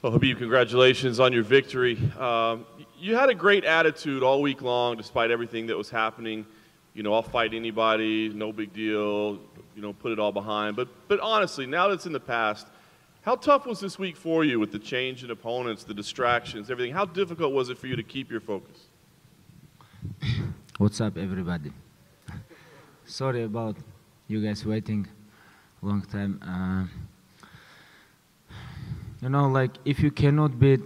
Well, Khabib, congratulations on your victory. You had a great attitude all week long, despite everything that was happening. You know, I'll fight anybody, no big deal. You know, put it all behind. But honestly, now that it's in the past, how tough was this week for you with the change in opponents, the distractions, everything? How difficult was it for you to keep your focus? What's up, everybody? Sorry about you guys waiting a long time. You know, like, if you cannot beat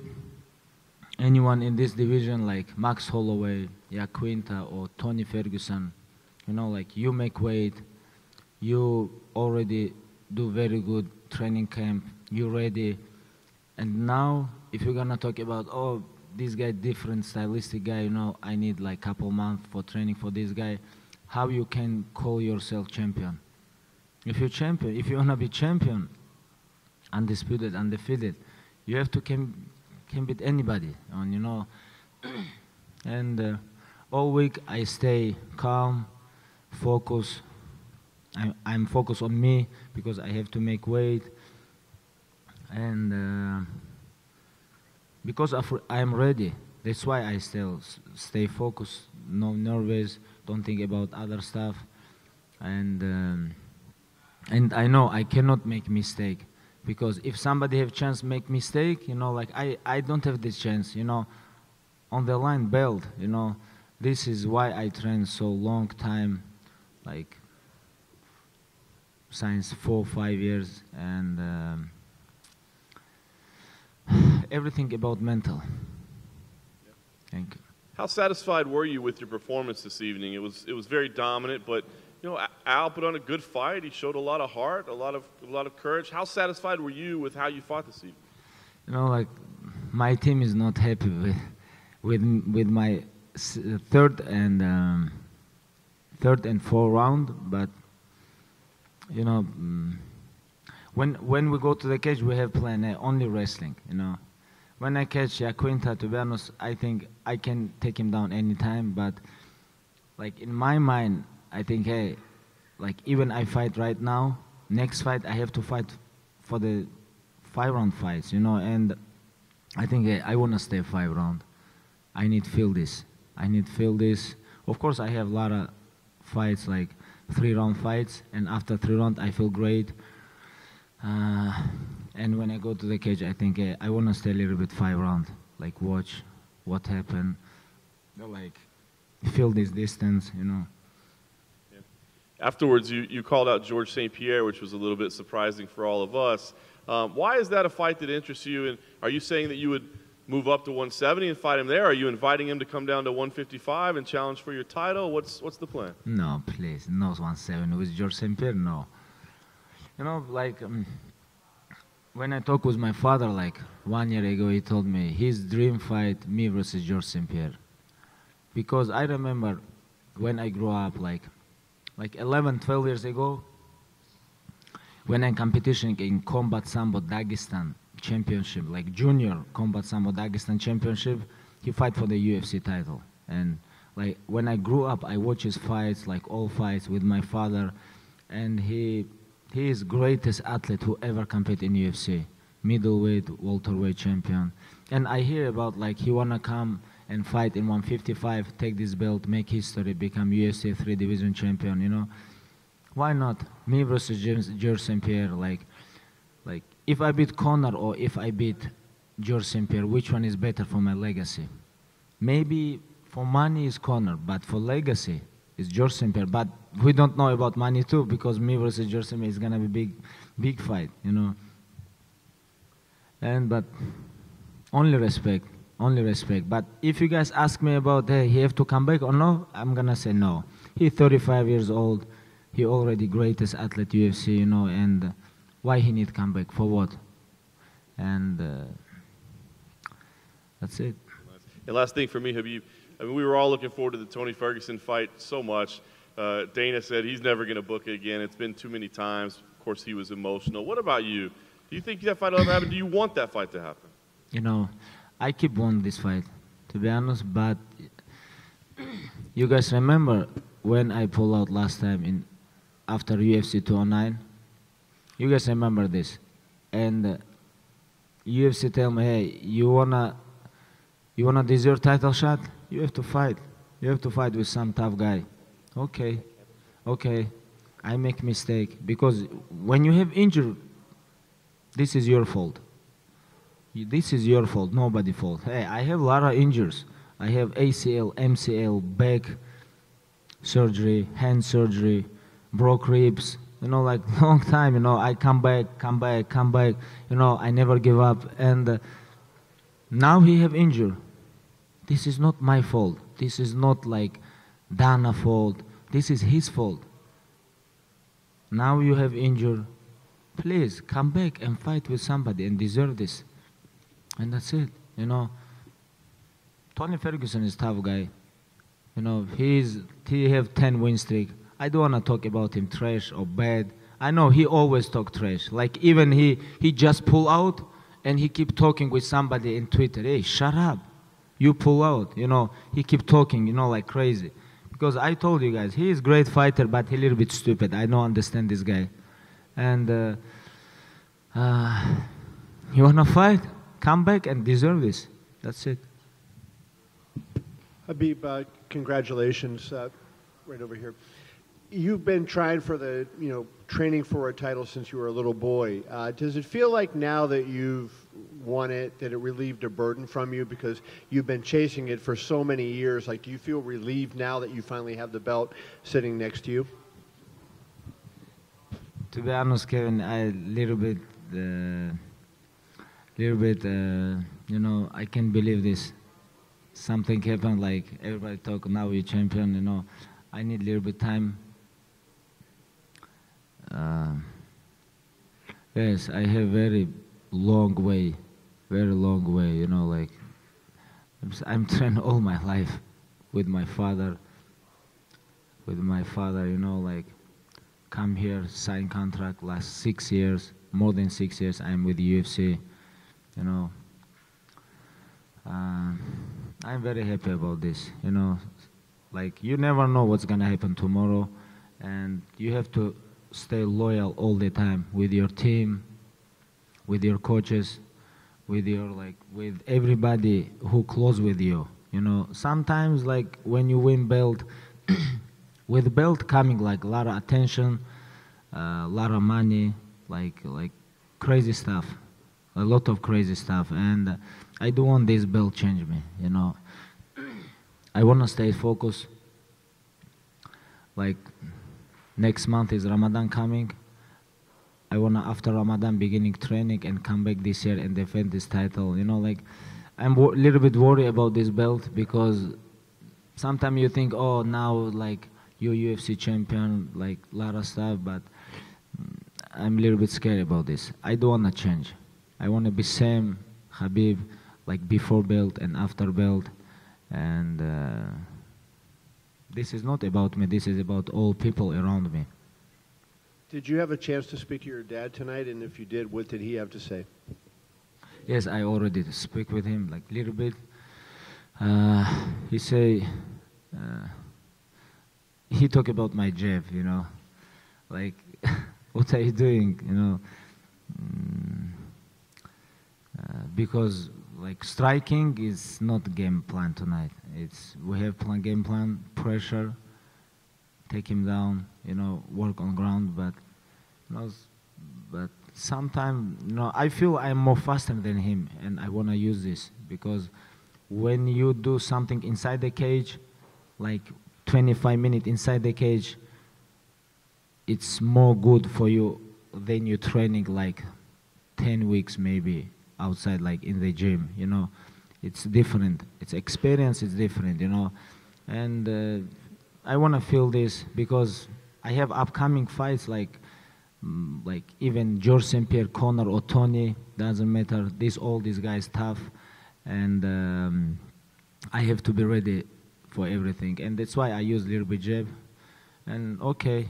anyone in this division, like Max Holloway, Quinta, or Tony Ferguson, you know, like, you make weight, you already do very good training camp, you ready, and now, if you're gonna talk about, oh, this guy different stylistic guy, you know, I need like couple months for training for this guy, how you can call yourself champion? If you're champion, if you wanna be champion, undisputed, undefeated, you have to can beat anybody, and you know. And all week I stay calm, focus. I'm focused on me because I have to make weight, and because I'm ready. That's why I still stay focused, no nervous, don't think about other stuff, and I know I cannot make mistake. Because if somebody have chance make mistake, you know, like I don't have this chance, you know, on the line belt, you know. This is why I train so long time, like since 4 or 5 years, and everything about mental. Thank you. How satisfied were you with your performance this evening? It was very dominant, but you know, Al put on a good fight. He showed a lot of heart, a lot of courage. How satisfied were you with how you fought this evening? You know, like, my team is not happy with my third and fourth round, but you know, when we go to the cage, we have plan A, only wrestling. You know, when I catch Quinta, to be honest, I think I can take him down anytime. But like, in my mind, I think, hey, like, even I fight right now, next fight I have to fight for the 5-round fights, you know, and I think, hey, I want to stay 5 round. I need to feel this. I need to feel this. Of course, I have a lot of fights, like 3-round fights, and after 3 rounds, I feel great. And when I go to the cage, I think, hey, I want to stay a little bit 5 round, like, watch what happened, like, feel this distance, you know. Afterwards, you called out George St. Pierre, which was a little bit surprising for all of us. Why is that a fight that interests you? And are you saying that you would move up to 170 and fight him there? Are you inviting him to come down to 155 and challenge for your title? What's the plan? No, please, no 170 with George St. Pierre, no. You know, like, when I talked with my father, like 1 year ago, he told me his dream fight, me versus George St. Pierre. Because I remember when I grew up, like 11, 12 years ago, when I competition in Combat Sambo Dagestan Championship, like Junior Combat Sambo Dagestan Championship, he fight for the UFC title. And like, when I grew up, I watched his fights, like all fights with my father, and he is greatest athlete who ever competed in UFC, middleweight, welterweight champion. And I hear about, like, he wanna come and fight in 155, take this belt, make history, become UFC 3 division champion, you know. Why not? Me versus George St. Pierre, like, if I beat Conor or if I beat George St. Pierre, which one is better for my legacy? Maybe for money is Conor, but for legacy is George St. Pierre. But we don't know about money too, because me versus George St. Pierre is gonna be big fight, you know. But only respect. Only respect. But if you guys ask me about, hey, he have to come back or no, I'm gonna say no. He's 35 years old. He already greatest athlete UFC, you know, and why he need come back? For what? And that's it. And last thing for me, Khabib, I mean, we were all looking forward to the Tony Ferguson fight so much. Dana said he's never going to book it again. It's been too many times. Of course, he was emotional. What about you? Do you think that fight will ever happen? Do you want that fight to happen? You know, I keep wanting this fight, to be honest, but you guys remember when I pulled out last time after UFC 209? You guys remember this. And UFC tell me, hey, you wanna deserve title shot? You have to fight. You have to fight with some tough guy. Okay, okay, I make mistake because when you have injured, this is your fault. This is your fault, nobody fault. Hey, I have a lot of injuries. I have ACL, MCL, back surgery, hand surgery, broke ribs. You know, like long time. You know, I come back. You know, I never give up. And now he have injured. This is not my fault. This is not like Dana's fault. This is his fault. Now you have injured. Please come back and fight with somebody and deserve this. And that's it. You know, Tony Ferguson is a tough guy. You know, he have 10 win streak. I don't want to talk about him trash or bad. I know he always talk trash. Like even he just pull out and he keep talking with somebody in Twitter. Hey, shut up. You pull out. You know, he keep talking, you know, like crazy. Because I told you guys, he is a great fighter, but he a little bit stupid. I don't understand this guy. And you want to fight? Come back and deserve this. That's it. Khabib, congratulations, right over here. You've been trying for the, training for a title since you were a little boy. Does it feel like now that you've won it, that it relieved a burden from you because you've been chasing it for so many years? Like, do you feel relieved now that you finally have the belt sitting next to you? To be honest, Kevin, I I can't believe this. Something happened, like everybody talk, now you're champion, you know. I need a little bit time. Yes, I have very long way, you know, like I'm trained all my life with my father, you know, like come here, sign contract, last 6 years, more than 6 years I'm with the UFC, you know. I'm very happy about this, you know, like you never know what's gonna happen tomorrow, and you have to stay loyal all the time with your team, with your coaches, with everybody who close with you, you know. Sometimes like when you win belt, with belt coming like a lot of attention, a lot of money, like crazy stuff, a lot of crazy stuff, and I don't want this belt change me, you know. I want to stay focused. Like next month is Ramadan coming. I want to, after Ramadan, beginning training and come back this year and defend this title. You know, like I'm a little bit worried about this belt because sometimes you think, oh, now like you're UFC champion, like a lot of stuff, but I'm a little bit scared about this. I don't want to change. I want to be same Khabib, like before belt and after belt. And this is not about me, this is about all people around me. Did you have a chance to speak to your dad tonight? And if you did, what did he have to say? Yes, I already speak with him like a little bit. He say, he talk about my jab, you know, like, what are you doing, you know, because like striking is not game plan tonight. We have game plan, pressure, take him down, you know, work on ground, but sometimes, you know, I feel I'm more faster than him, and I want to use this because when you do something inside the cage, like 25 minutes inside the cage, it's more good for you than you training like 10 weeks maybe outside, like in the gym, you know. It's different. It's experience is different, you know. And I want to feel this because I have upcoming fights like even George St. Pierre, Conor, or Tony, doesn't matter. All these guys tough, and I have to be ready for everything. And that's why I use a little bit jab. And okay,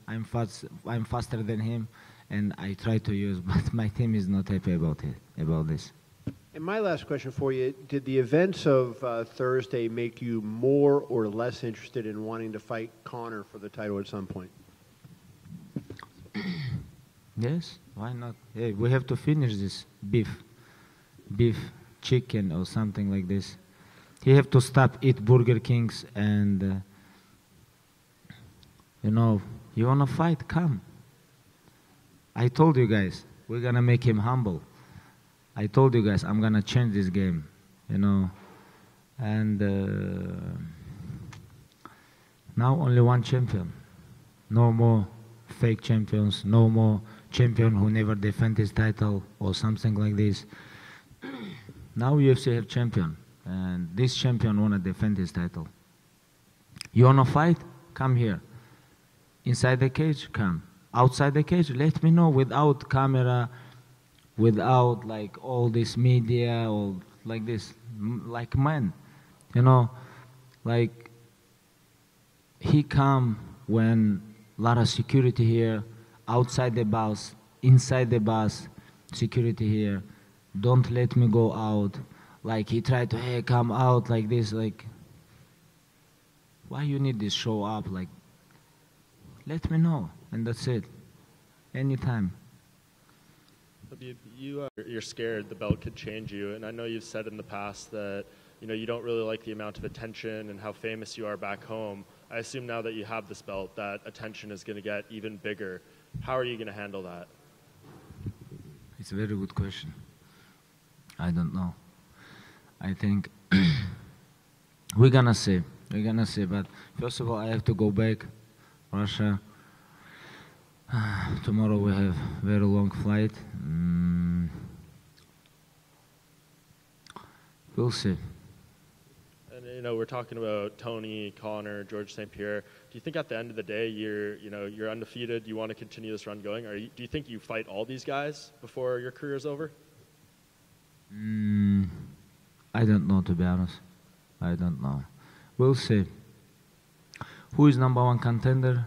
I'm faster than him, and I try to use, but my team is not happy about this. And my last question for you, did the events of Thursday make you more or less interested in wanting to fight Conor for the title at some point? Yes, why not? Hey, we have to finish this beef. beef, chicken or something like this. He have to stop eat Burger Kings and, you know, you wanna fight, come. I told you guys, we're gonna make him humble. I told you guys, I'm gonna change this game, you know. And now only one champion. No more fake champions, no more champion who never defend his title or something like this. Now UFC have champion, and this champion wanna defend his title. You wanna fight? Come here. Inside the cage, come. Outside the cage, let me know without camera, without like all this media or like this, like man, you know, like he come when a lot of security here, outside the bus, inside the bus, security here, don't let me go out. Like he tried to, hey, come out like this, like, why you need this show up? Like, let me know, and that's it, anytime. You're scared the belt could change you, and I know you've said in the past that you don't really like the amount of attention and how famous you are back home. I assume now that you have this belt, that attention is going to get even bigger. How are you going to handle that? It's a very good question. I don't know. I think we're gonna see. But first of all, I have to go back, Russia. Tomorrow we have very long flight. We'll see. And we're talking about Tony, Connor, George St. Pierre. Do you think at the end of the day you're undefeated? You want to continue this run going? Do you think you fight all these guys before your career's over? I don't know, to be honest. I don't know. We'll see. Who is number one contender?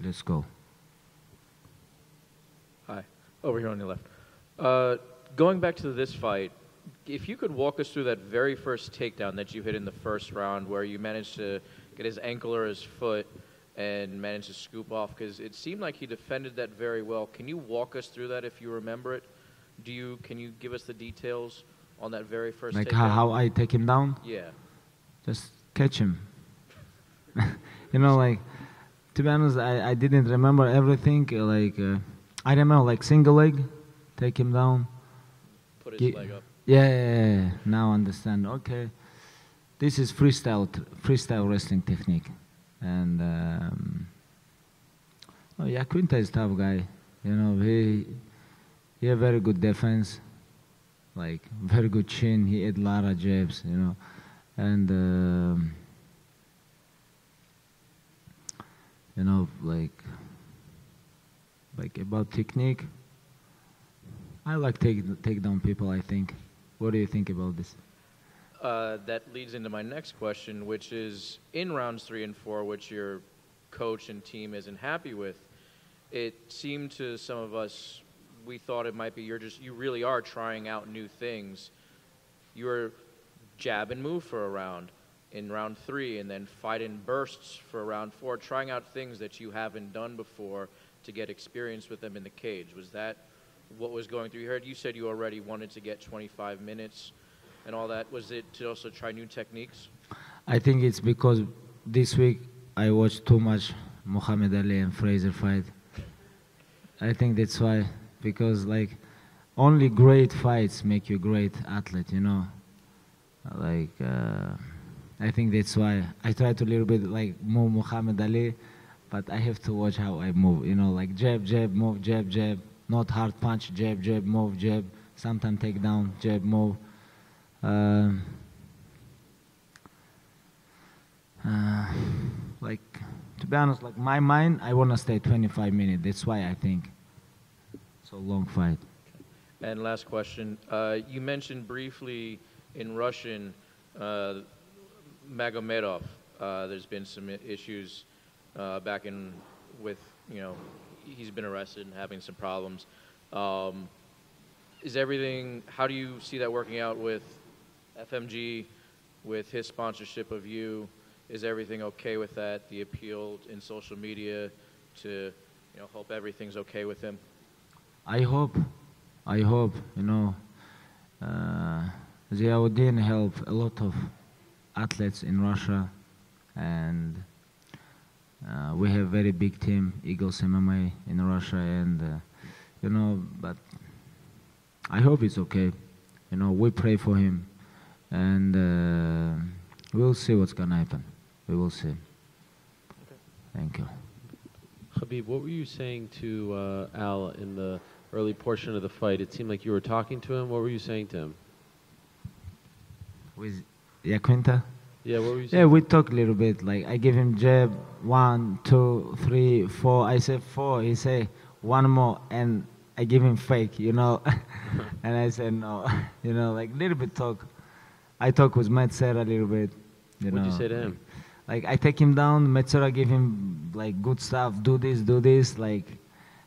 Let's go. Hi, over here on your left. Going back to this fight, if you could walk us through that very first takedown that you hit in the first round where you managed to get his ankle or his foot and managed to scoop off, because it seemed like he defended that very well. Can you walk us through that if you remember it? Can you give us the details on that very first like takedown? how I take him down? Yeah. Just catch him. Like, to be honest, I didn't remember everything. I remember like single leg, take him down. Put his leg up. Yeah. Now understand. Okay, this is freestyle wrestling technique, and Quinta is a tough guy. He have very good defense, like very good chin. He had a lot of jabs, and like about technique. I like take down people, I think. What do you think about this? That leads into my next question, which is in rounds 3 and 4, which your coach and team isn't happy with. It seemed to some of us, we thought it might be you really are trying out new things. You were jab and move for a round in round 3, and then fight in bursts for round 4, trying out things that you haven't done before to get experience with them in the cage. Was that what was going through your head? You said you already wanted to get 25 minutes and all that. Was it to also try new techniques? I think it's because this week I watched too much Muhammad Ali and Fraser fight. I think that's why, because like only great fights make you a great athlete, I think that's why I try to a little bit like move Muhammad Ali, but I have to watch how I move, like jab, jab, move, jab, jab, not hard punch, jab, jab, move, jab, sometimes take down, jab, move. Like, to be honest, like my mind, I want to stay 25 minutes. That's why I think so long fight. And last question. You mentioned briefly in Russian Magomedov. There's been some issues back in with, he's been arrested and having some problems. Is everything, how do you see that working out with FMG, with his sponsorship of you? Is everything okay with that? The appeal in social media to, hope everything's okay with him? I hope, Ziauddin helped a lot of athletes in Russia, and we have very big team, Eagles MMA in Russia, and but I hope it's okay. We pray for him, and we'll see what's gonna happen. We will see. Thank you. Khabib, what were you saying to Al in the early portion of the fight? It seemed like you were talking to him. What were you saying to him? With Yaquinta? Yeah, what were you saying? Yeah, we talk a little bit. Like, I give him jab, 1, 2, 3, 4. I say 4. He say 1 more, and I give him fake, and I said no, like little bit talk. I talk with Metzera a little bit, What'd you say to him? Like I take him down. Metzera give him like good stuff. Do this, like,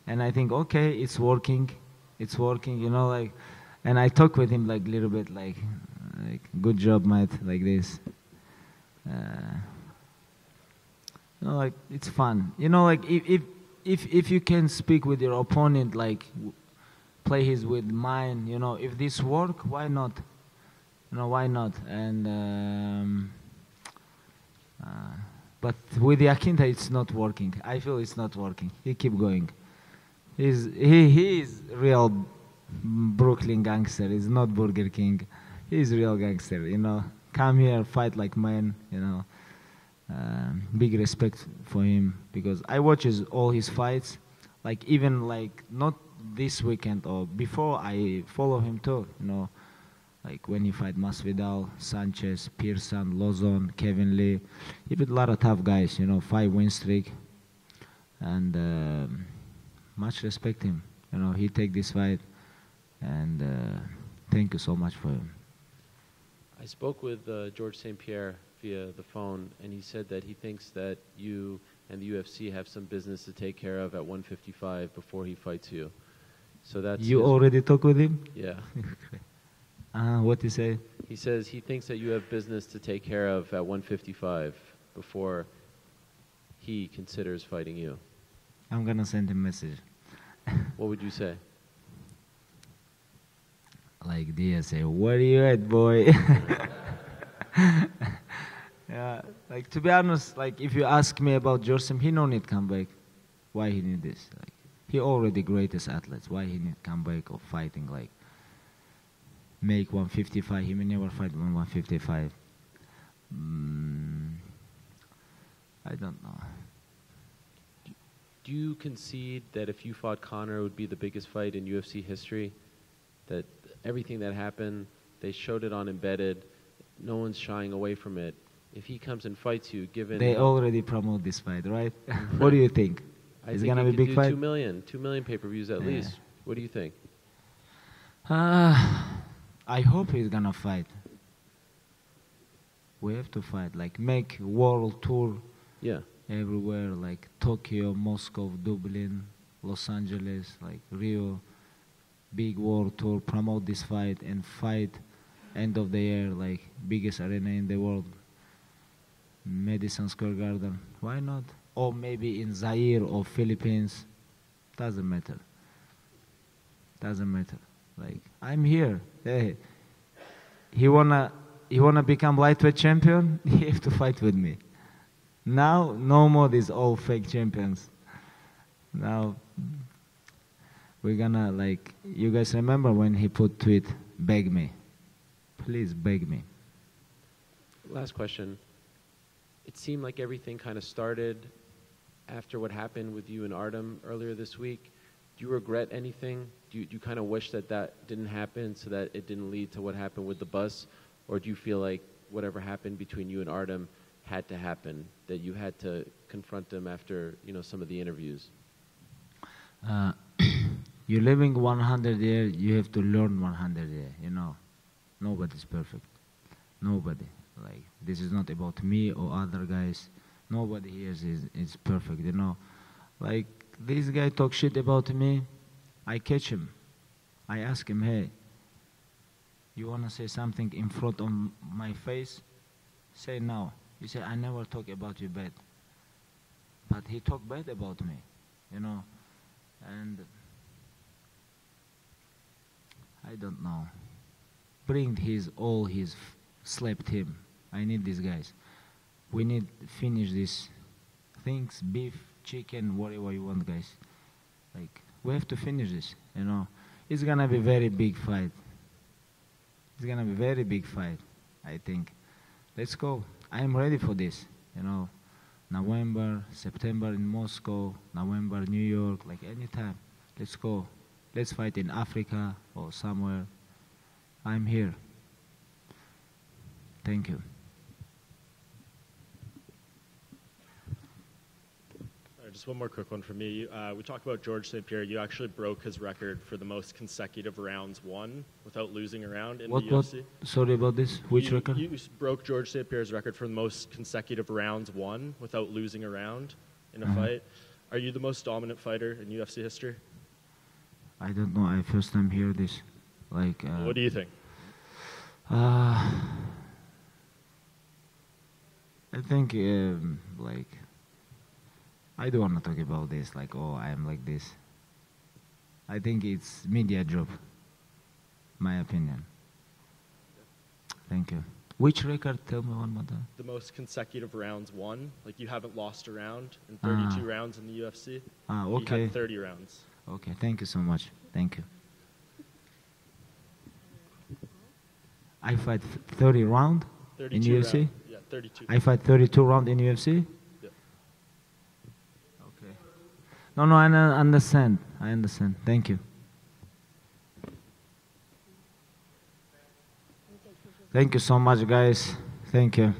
and I think okay, it's working, like, and I talk with him like little bit, like good job, mate, like this. Like it's fun, like if you can speak with your opponent, like play his with mine, if this work, why not? Why not? And but with Yaquinta, it's not working. I feel it's not working. He keep going. He is real Brooklyn gangster. He's not Burger King. He's real gangster. Come here, fight like man. Big respect for him because I watches all his fights, like even like not this weekend or before. I follow him too, like when he fight Masvidal, Sanchez, Pearson, Lozon, Kevin Lee. He beat a lot of tough guys, 5-win streak, and much respect him. He take this fight, and thank you so much for him. I spoke with George St. Pierre via the phone, and he said that he thinks that you and the UFC have some business to take care of at 155 before he fights you. So that's you already talk with him? Yeah. What he say? He says he thinks that you have business to take care of at 155 before he considers fighting you. I'm gonna send him a message. What would you say? Like Dia say, where you at, boy? Yeah, like to be honest, like if you ask me about Jorsim, he no need come back. Why he need this? Like he already greatest athlete. Why he need come back or fighting like make 155? He may never fight 155. I don't know. Do you concede that if you fought Conor, it would be the biggest fight in UFC history? That everything that happened, they showed it on Embedded. No one's shying away from it. If he comes and fights you, given they already promote this fight, right? What do you think? It's gonna be a big fight. 2 million pay-per-views at least. What do you think? I hope he's gonna fight. We have to fight. Like make world tour. Yeah. Everywhere, like Tokyo, Moscow, Dublin, Los Angeles, like Rio. Big world tour. Promote this fight and fight. End of the year, like biggest arena in the world. Madison Square Garden. Why not? Or maybe in Zaire or Philippines. Doesn't matter. Doesn't matter. Like I'm here. Hey, he wanna become lightweight champion? He have to fight with me. Now no more these all fake champions. Now we're gonna like you guys remember when he put tweet, beg me. Please beg me. Last question. It seemed like everything kind of started after what happened with you and Artem earlier this week. Do you regret anything? Do you kind of wish that didn't happen so that it didn't lead to what happened with the bus? Or do you feel like whatever happened between you and Artem had to happen, that you had to confront them after, some of the interviews? You're living 100 years, you have to learn 100 years, Nobody's perfect. Nobody. Like, this is not about me or other guys. Nobody here is perfect, Like, this guy talk shit about me, I catch him. I ask him, hey, you want to say something in front of my face? Say no. He said, I never talk about you bad. But he talk bad about me, And I don't know. bring his slap team. I need these guys. We need to finish these things, beef, chicken, whatever you want, guys. Like, we have to finish this, you know. It's gonna be very big fight. It's gonna be very big fight, I think. Let's go. I am ready for this, you know. November, September in Moscow, November, New York, like anytime. Let's go. Let's fight in Africa or somewhere. I'm here. Thank you. Just one more quick one from me. We talked about George St. Pierre. You actually broke his record for the most consecutive rounds won without losing a round in the UFC. Sorry about this. Which record? You broke George St. Pierre's record for the most consecutive rounds won without losing a round in a fight. Are you the most dominant fighter in UFC history? I don't know. I first time hear this. Like. What do you think? I think like. I don't want to talk about this, like, oh, I am like this. I think it's media job, my opinion. Thank you. Which record? Tell me one more time. The most consecutive rounds won. Like, you haven't lost a round in 32 rounds in the UFC. Okay. You had 30 rounds. Okay, thank you so much. Thank you. I fight 30 round in UFC? Round. Yeah, 32. I fight 32 round in UFC? No, I understand. I understand. Thank you. Thank you so much, guys. Thank you.